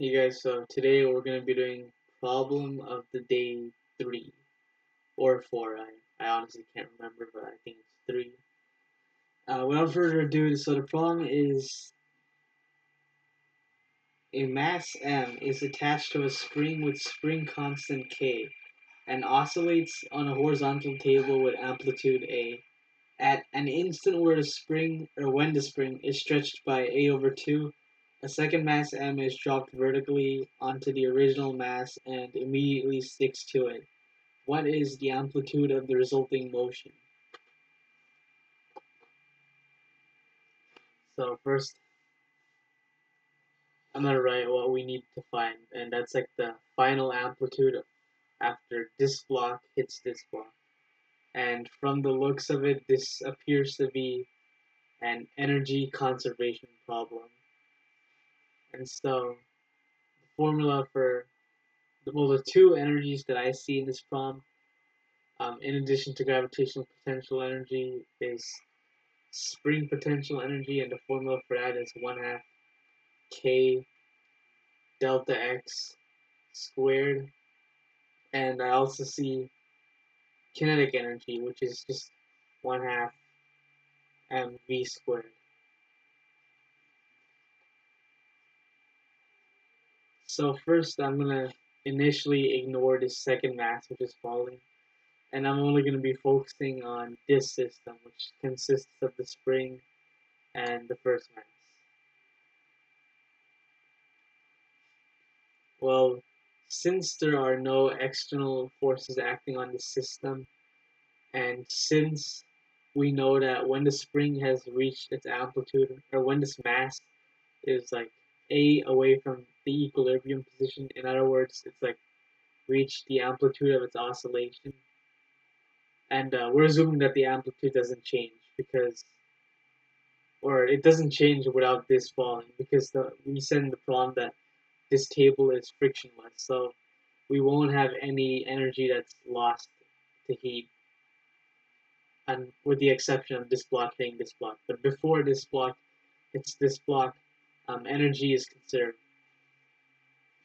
Hey guys, so today we're going to be doing problem of the day 3 or 4. I honestly can't remember, but I think it's 3. Without further ado, so the problem is a mass M is attached to a spring with spring constant K and oscillates on a horizontal table with amplitude A. At an instant where the spring or when the spring is stretched by A over 2, a second mass M is dropped vertically onto the original mass and immediately sticks to it. What is the amplitude of the resulting motion? So first, I'm gonna write what we need to find, and that's like the final amplitude after this block hits this block. And from the looks of it, this appears to be an energy conservation problem. And so the formula for the two energies that I see in this problem, in addition to gravitational potential energy, is spring potential energy, and the formula for that is 1/2 k delta x squared. And I also see kinetic energy, which is just 1/2 mv squared. So first, I'm gonna initially ignore this second mass, which is falling, and I'm only going to be focusing on this system, which consists of the spring and the first mass. Well, since there are no external forces acting on the system, and since we know that when the spring has reached its amplitude, or when this mass is like A away from the equilibrium position, in other words, it's like reached the amplitude of its oscillation, and we're assuming that the amplitude doesn't change because, or it doesn't change without this falling because we said in the problem that this table is frictionless, so we won't have any energy that's lost to heat, and with the exception of this block hitting this block. But before this block hits this block, energy is conserved.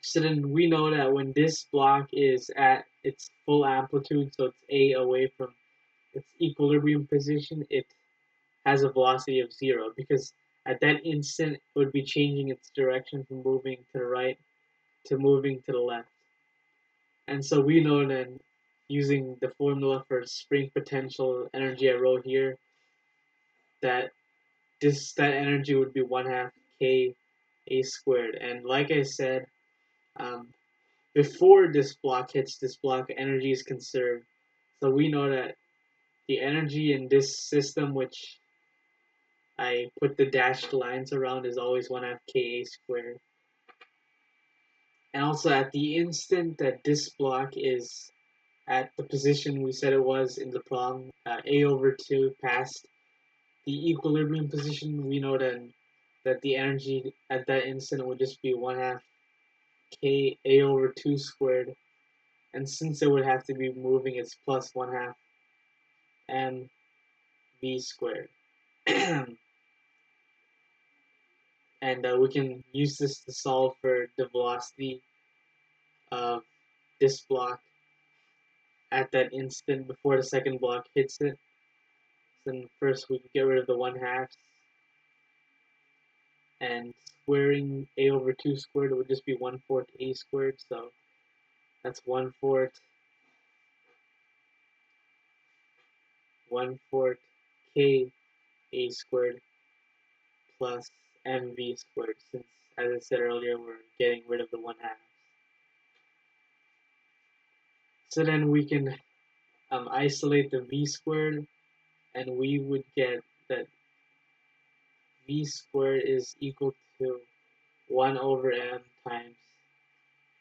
So then we know that when this block is at its full amplitude, so it's A away from its equilibrium position, it has a velocity of 0 because at that instant it would be changing its direction from moving to the right to moving to the left. And so we know then, using the formula for spring potential energy I wrote here, that that energy would be 1/2 k a squared. And like I said, um, before this block hits this block, energy is conserved. So we know that the energy in this system, which I put the dashed lines around, is always 1/2 ka squared. And also at the instant that this block is at the position we said it was in the problem, a over 2 past the equilibrium position, we know then that the energy at that instant would just be 1/2 k a over 2 squared. And since it would have to be moving, it's plus 1/2 m v squared. And we can use this to solve for the velocity of this block at that instant before the second block hits it. So then first we can get rid of the 1/2, and squaring a over 2 squared would just be 1/4 a squared, so that's 1/4 k a squared plus mv squared, since, as I said earlier, we're getting rid of the 1/2. So then we can isolate the v squared, and we would get that v squared is equal to 1 over m times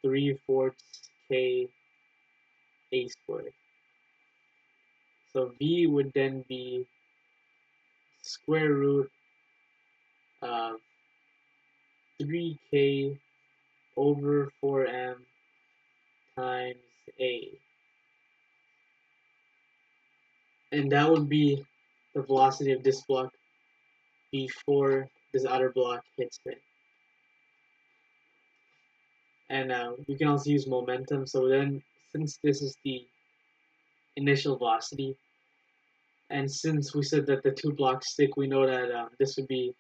3/4 k a squared. So v would then be square root of 3k over 4m times a. And that would be the velocity of this block before this other block hits it. and we can also use momentum. So then, since this is the initial velocity, and since we said that the two blocks stick, we know that this would be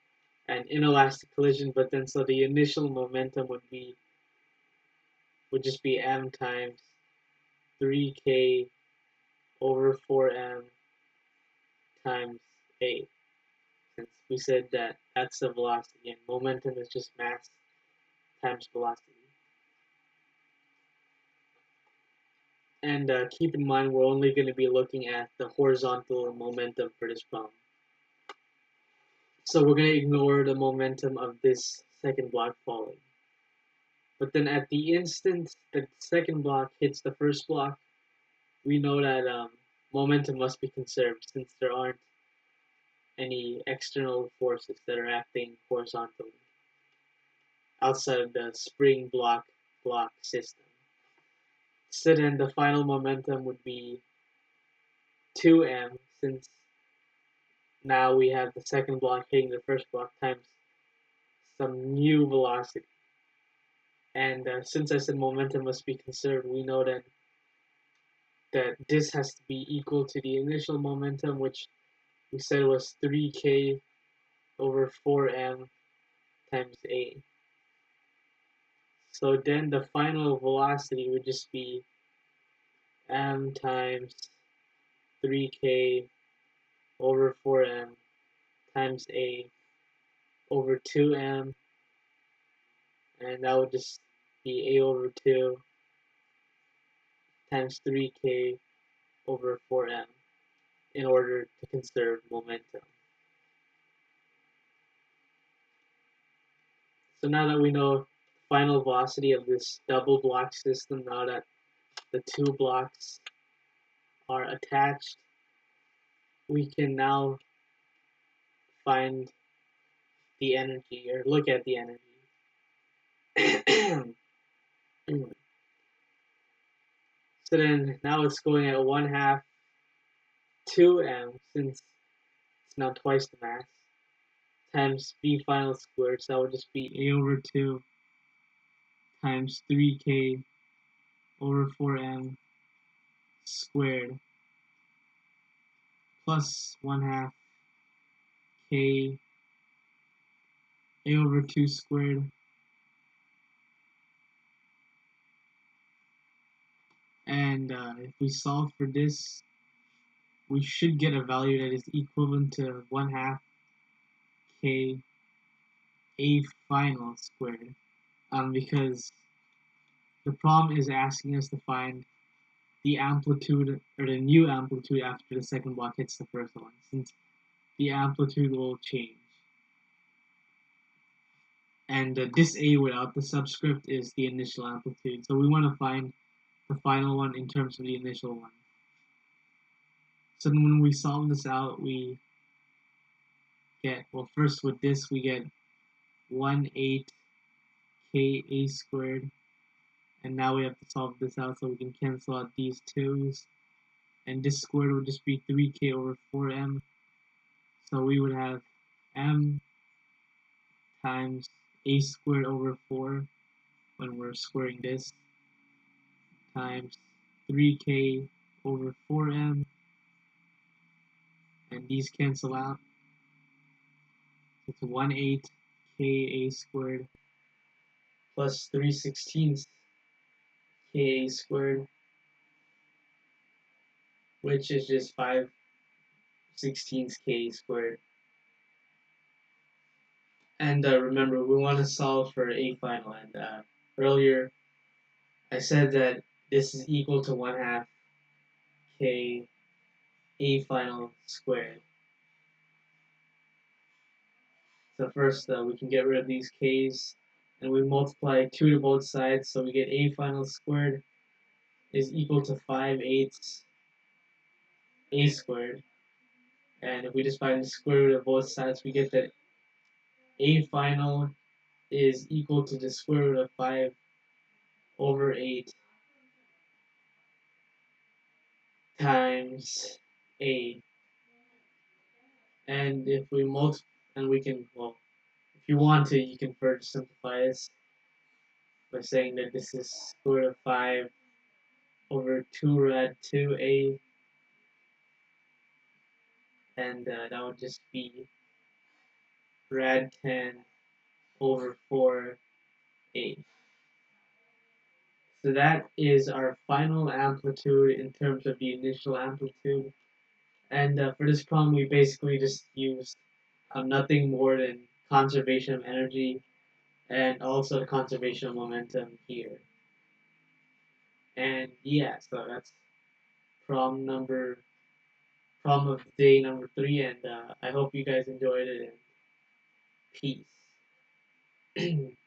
an inelastic collision. But then, so the initial momentum would just be m times 3k over 4m times a. Since we said that that's the velocity, and momentum is just mass times velocity. And keep in mind, we're only going to be looking at the horizontal momentum for this problem. So we're going to ignore the momentum of this second block falling. But then at the instant the second block hits the first block, we know that momentum must be conserved since there aren't any external forces that are acting horizontally outside of the spring block system. So then the final momentum would be 2m, since now we have the second block hitting the first block times some new velocity. And since I said momentum must be conserved, we know that this has to be equal to the initial momentum, which we said was 3k over 4m times a. So then the final velocity would just be m times 3k over 4m times a over 2m, and that would just be a over 2 times 3k over 4m in order to conserve momentum. So now that we know the final velocity of this double block system, now that the two blocks are attached, we can now find the energy, or look at the energy. So then now it's going at 1/2 2m, since it's now twice the mass, times v final squared. So that would just be a over 2 times 3k over 4m squared plus 1/2 k a over 2 squared. And if we solve for this, we should get a value that is equivalent to 1/2 k a final squared, because the problem is asking us to find the amplitude, or the new amplitude, after the second block hits the first one, since the amplitude will change. And this a without the subscript is the initial amplitude, so we want to find the final one in terms of the initial one. So then when we solve this out, we get, well, first with this we get 1/8 k a squared, and now we have to solve this out so we can cancel out these 2's, and this squared would just be 3k over 4m, so we would have m times a squared over 4 when we're squaring this, times 3k over 4m, and these cancel out. It's 1/8 k a squared plus 3/16 k a squared, which is just 5/16 k squared. And remember, we want to solve for a final. And earlier, I said that this is equal to 1/2 k a final squared. So first, we can get rid of these k's, and we multiply 2 to both sides, so we get a final squared is equal to 5/8 a squared. And if we just find the square root of both sides, we get that a final is equal to the square root of 5/8 times a. And if we multiply, and we can, well, if you want to, you can further simplify this. by saying that this is square root of 5 over 2 rad 2a, and that would just be rad 10 over 4a. So that is our final amplitude in terms of the initial amplitude. And for this problem, we basically just used nothing more than conservation of energy and also conservation of momentum here. And yeah, so that's problem of day number 3, and I hope you guys enjoyed it, and peace.